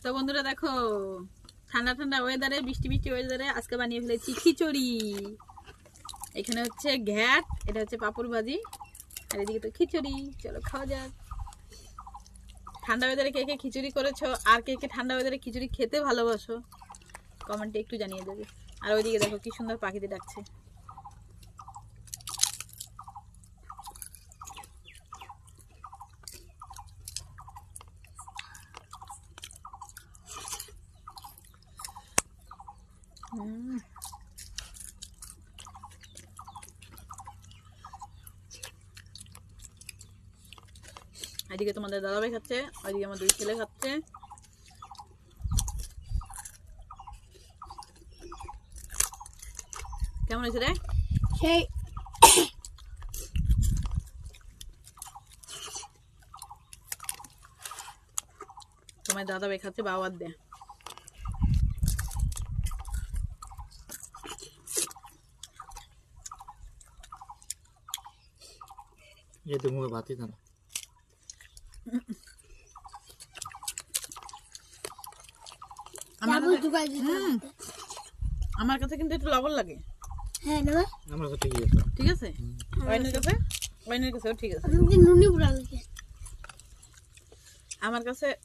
তো বন্ধুরা দেখো, ঠান্ডা ঠান্ডা ওয়েদারে, বৃষ্টি বৃষ্টি ওয়েদারে আজকে বানিয়ে ফেলেছি খিচুড়ি। এখানে হচ্ছে ঘ্যাট, এটা হচ্ছে পাপড় ভাজি, আর এদিকে তো খিচুড়ি। চলো খাওয়া যাক। ঠান্ডা ওয়েদারে কে কে খিচুড়ি করেছো, আর কে কে ঠান্ডা ওয়েদারে খিচুড়ি খেতে ভালোবাসো কমেন্টে একটু জানিয়ে দেবে। আর ওইদিকে দেখো কি সুন্দর পাখিতে ডাকছে। এদিকে তোমাদের দাদাভাই খাচ্ছে, ওইদিকে আমার দুই ছেলে খাচ্ছে। কেমন হয়েছে রে? সেই তোমার দাদাভাই খাচ্ছে, বাবার দে। ये तो मुझे बात ही था ना। আমার কাছে কিন্তু একটু লবণ লাগে। হ্যাঁ নেবে আমার কাছে ঠিক আছে। ঠিক আছে, ওয়াইনের কাছে, ওয়াইনের কাছেও ঠিক আছে। তুমি নুনি পুরা লাগে। আমার কাছে